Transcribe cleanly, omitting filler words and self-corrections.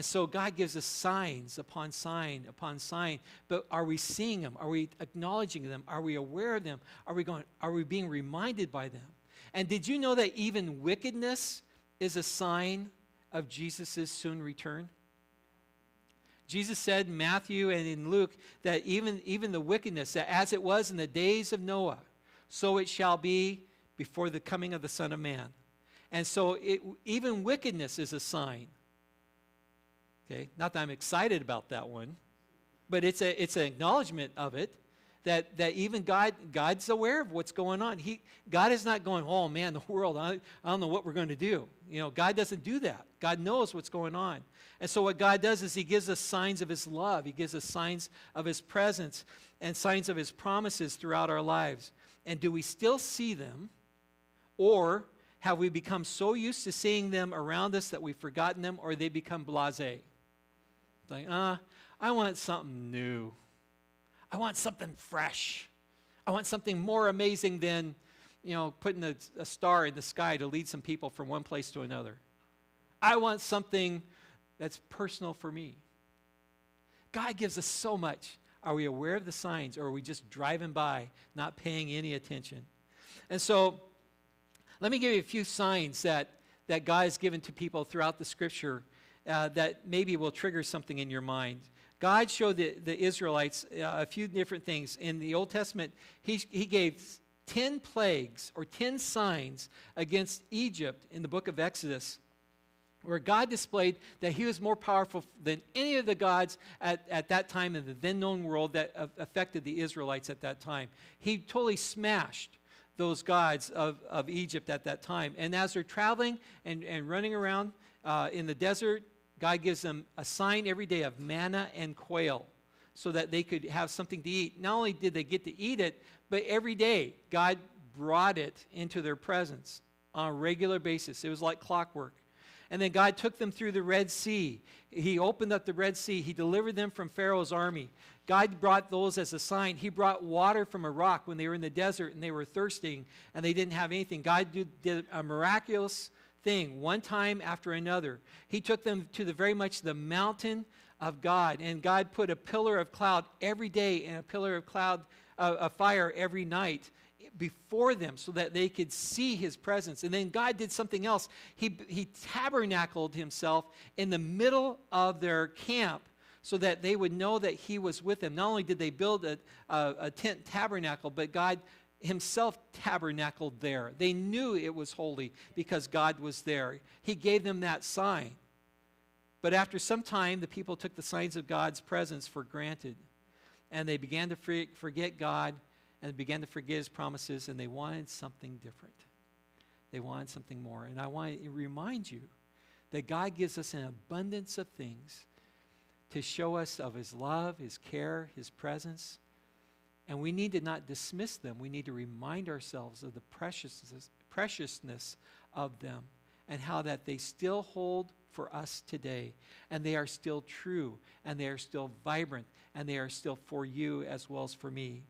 And so God gives us signs upon sign upon sign. But are we seeing them? Are we acknowledging them? Are we aware of them? Are we being reminded by them? And did you know that even wickedness is a sign of Jesus' soon return? Jesus said in Matthew and in Luke that even the wickedness, that as it was in the days of Noah, so it shall be before the coming of the Son of Man. And so even wickedness is a sign. Okay, not that I'm excited about that one, but it's an acknowledgement of it, that even God's aware of what's going on. God is not going, oh man, the world, I don't know what we're going to do. God doesn't do that. God knows what's going on. And so what God does is he gives us signs of his love. He gives us signs of his presence and signs of his promises throughout our lives. And do we still see them? Or have we become so used to seeing them around us that we've forgotten them, or they become blasé? Like, I want something new. I want something fresh. I want something more amazing than, putting a star in the sky to lead some people from one place to another. I want something that's personal for me. God gives us so much. Are we aware of the signs, or are we just driving by, not paying any attention? And so, let me give you a few signs that God has given to people throughout the Scripture that maybe will trigger something in your mind. God showed the Israelites a few different things. In the Old Testament, he gave 10 plagues or 10 signs against Egypt in the book of Exodus, where God displayed that he was more powerful than any of the gods at that time in the then-known world that affected the Israelites at that time. He totally smashed those gods of Egypt at that time. And as they're traveling and running around in the desert, God gives them a sign every day of manna and quail so that they could have something to eat. Not only did they get to eat it, but every day God brought it into their presence on a regular basis. It was like clockwork. And then God took them through the Red Sea. He opened up the Red Sea. He delivered them from Pharaoh's army. God brought those as a sign. He brought water from a rock when they were in the desert and they were thirsting and they didn't have anything. God did a miraculous thing one time after another. He took them to the mountain of God, and God put a pillar of cloud every day and a pillar of cloud of fire every night before them so that they could see his presence. And then God did something else. He tabernacled himself in the middle of their camp so that they would know that he was with them. Not only did they build a tent tabernacle, but God himself tabernacled there. They knew it was holy because God was there. He gave them that sign. But after some time, the people took the signs of God's presence for granted. And they began to forget God and began to forget his promises, and they wanted something different. They wanted something more. And I want to remind you that God gives us an abundance of things to show us of his love, his care, his presence. And we need to not dismiss them. We need to remind ourselves of the preciousness of them and how that they still hold for us today. And they are still true, and they are still vibrant, and they are still for you as well as for me.